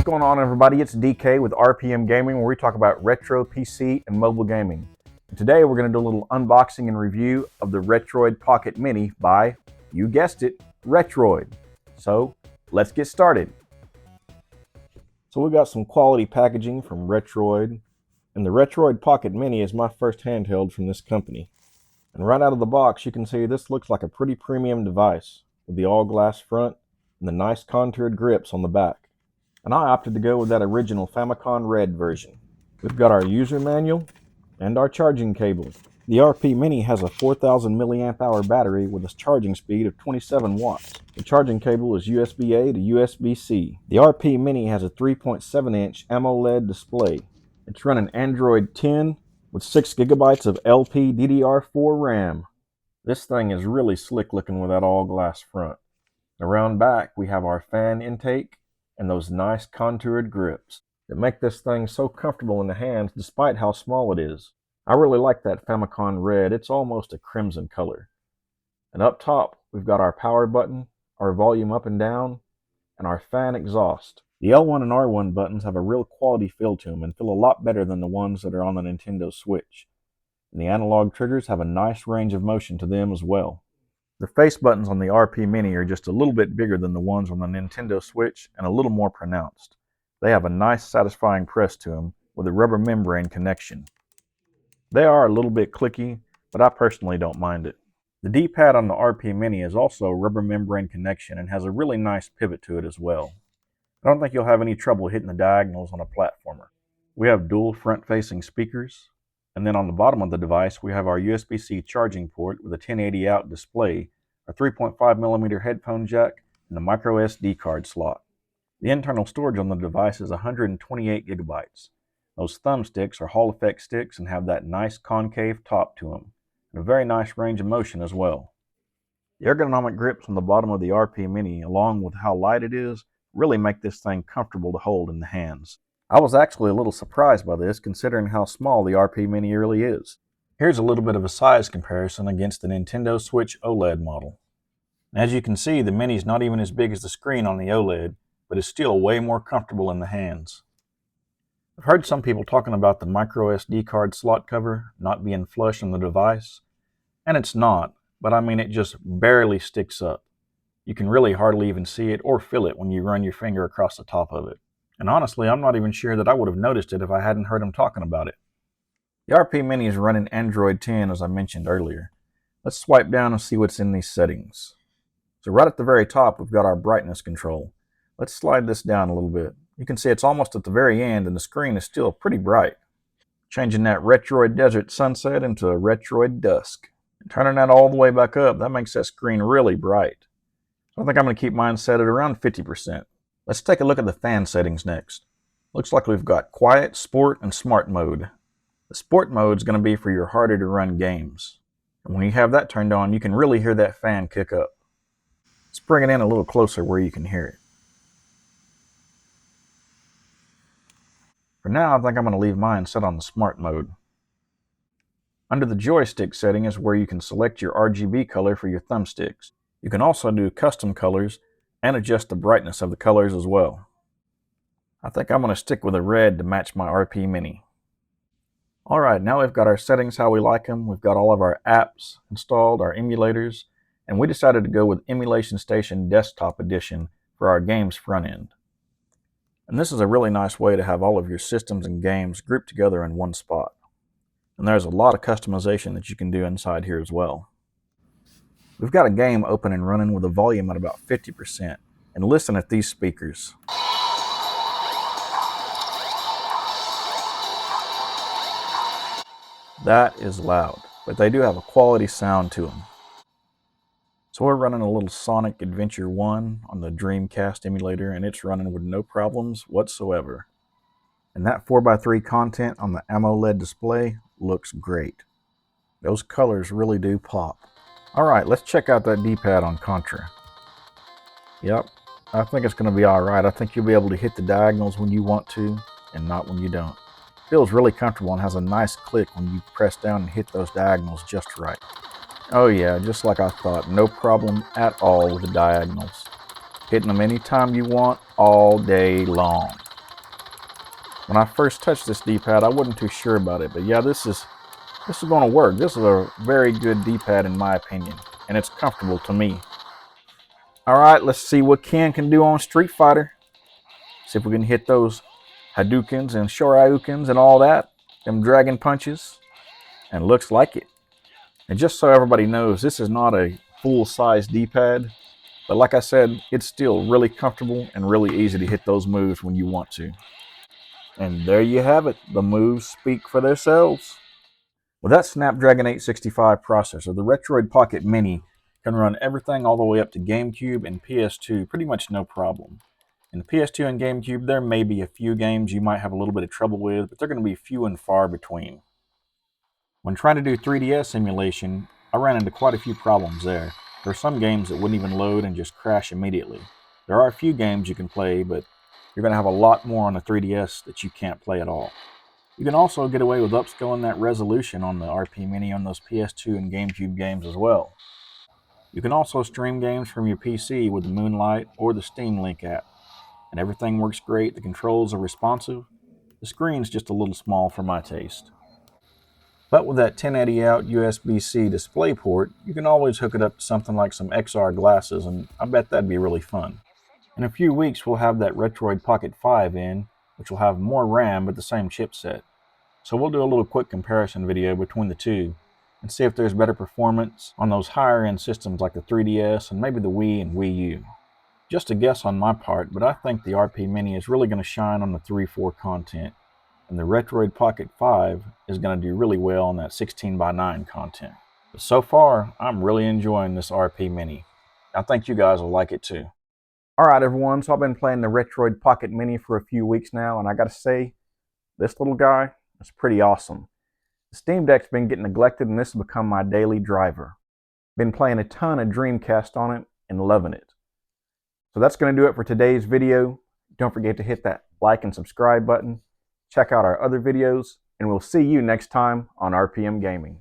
going on, everybody? It's DK with RPM Gaming, where we talk about retro PC and mobile gaming. And today we're going to do a little unboxing and review of the Retroid Pocket Mini by, you guessed it, Retroid. So let's get started. So we got some quality packaging from Retroid, and the Retroid Pocket Mini is my first handheld from this company. And right out of the box you can see this looks like a pretty premium device with the all glass front and the nice contoured grips on the back. And I opted to go with that original Famicom Red version. We've got our user manual and our charging cable. The RP Mini has a 4000 milliamp hour battery with a charging speed of 27 watts. The charging cable is USB-A to USB-C. The RP Mini has a 3.7 inch AMOLED display. It's running Android 10 with 6 gigabytes of LPDDR4 RAM. This thing is really slick looking with that all glass front. Around back we have our fan intake and those nice contoured grips that make this thing so comfortable in the hands despite how small it is. I really like that Famicom Red. It's almost a crimson color. And up top we've got our power button, our volume up and down, and our fan exhaust. The L1 and R1 buttons have a real quality feel to them and feel a lot better than the ones that are on the Nintendo Switch. And the analog triggers have a nice range of motion to them as well. The face buttons on the RP Mini are just a little bit bigger than the ones on the Nintendo Switch and a little more pronounced. They have a nice satisfying press to them with a rubber membrane connection. They are a little bit clicky, but I personally don't mind it. The D-pad on the RP Mini is also a rubber membrane connection and has a really nice pivot to it as well. I don't think you'll have any trouble hitting the diagonals on a platformer. We have dual front-facing speakers. And then on the bottom of the device, we have our USB-C charging port with a 1080 out display, a 3.5mm headphone jack, and the micro SD card slot. The internal storage on the device is 128 gigabytes. Those thumbsticks are Hall effect sticks and have that nice concave top to them, and a very nice range of motion as well. The ergonomic grips on the bottom of the RP Mini, along with how light it is, really make this thing comfortable to hold in the hands. I was actually a little surprised by this, considering how small the RP Mini really is. Here's a little bit of a size comparison against the Nintendo Switch OLED model. As you can see, the Mini's not even as big as the screen on the OLED, but is still way more comfortable in the hands. I've heard some people talking about the micro SD card slot cover not being flush on the device, and it's not, but I mean it just barely sticks up. You can really hardly even see it or feel it when you run your finger across the top of it. And honestly, I'm not even sure that I would have noticed it if I hadn't heard him talking about it. The RP Mini is running Android 10 as I mentioned earlier. Let's swipe down and see what's in these settings. So right at the very top we've got our brightness control. Let's slide this down a little bit. You can see it's almost at the very end and the screen is still pretty bright. Changing that Retroid Desert Sunset into a Retroid Dusk. And turning that all the way back up, that makes that screen really bright. So I think I'm going to keep mine set at around 50%. Let's take a look at the fan settings next. Looks like we've got Quiet, Sport, and Smart mode. The Sport mode is going to be for your harder to run games. And when you have that turned on, you can really hear that fan kick up. Let's bring it in a little closer where you can hear it. For now, I think I'm going to leave mine set on the Smart mode. Under the joystick setting is where you can select your RGB color for your thumbsticks. You can also do custom colors and adjust the brightness of the colors as well. I think I'm going to stick with a red to match my RP Mini. Alright, now we've got our settings how we like them. We've got all of our apps installed, our emulators, and we decided to go with Emulation Station Desktop Edition for our games front end. And this is a really nice way to have all of your systems and games grouped together in one spot. And there's a lot of customization that you can do inside here as well. We've got a game open and running with a volume at about 50%, and listen at these speakers. That is loud, but they do have a quality sound to them. So we're running a little Sonic Adventure 1 on the Dreamcast emulator, and it's running with no problems whatsoever. And that 4x3 content on the AMOLED display looks great. Those colors really do pop. Alright, let's check out that D-pad on Contra. Yep, I think it's going to be alright. I think you'll be able to hit the diagonals when you want to, and not when you don't. Feels really comfortable and has a nice click when you press down and hit those diagonals just right. Oh yeah, just like I thought, no problem at all with the diagonals. Hitting them anytime you want, all day long. When I first touched this D-pad, I wasn't too sure about it, but yeah, this is going to work. This is a very good D-pad in my opinion, and it's comfortable to me. All right, let's see what Ken can do on Street Fighter. See if we can hit those Hadoukens and Shoryukens and all that, them dragon punches, and looks like it. And just so everybody knows, this is not a full-size D-pad, but like I said, it's still really comfortable and really easy to hit those moves when you want to. And there you have it. The moves speak for themselves. With that Snapdragon 865 processor, the Retroid Pocket Mini can run everything all the way up to GameCube and PS2 pretty much no problem. In the PS2 and GameCube, there may be a few games you might have a little bit of trouble with, but they're going to be few and far between. When trying to do 3DS emulation, I ran into quite a few problems there. There are some games that wouldn't even load and just crash immediately. There are a few games you can play, but you're going to have a lot more on the 3DS that you can't play at all. You can also get away with upscaling that resolution on the RP Mini on those PS2 and GameCube games as well. You can also stream games from your PC with the Moonlight or the Steam Link app, and everything works great. The controls are responsive. The screen's just a little small for my taste. But with that 1080 out USB-C display port, you can always hook it up to something like some XR glasses, and I bet that'd be really fun. In a few weeks, we'll have that Retroid Pocket 5 in, which will have more RAM but the same chipset. So we'll do a little quick comparison video between the two and see if there's better performance on those higher end systems like the 3DS and maybe the Wii and Wii U. Just a guess on my part, but I think the RP Mini is really going to shine on the 3.4 content, and the Retroid Pocket 5 is going to do really well on that 16:9 content. But so far, I'm really enjoying this RP Mini. I think you guys will like it too. Alright everyone, so I've been playing the Retroid Pocket Mini for a few weeks now, and I gotta say, this little guy is pretty awesome. The Steam Deck's been getting neglected, and this has become my daily driver. Been playing a ton of Dreamcast on it and loving it. So that's going to do it for today's video. Don't forget to hit that like and subscribe button. Check out our other videos, and we'll see you next time on RPM Gaming.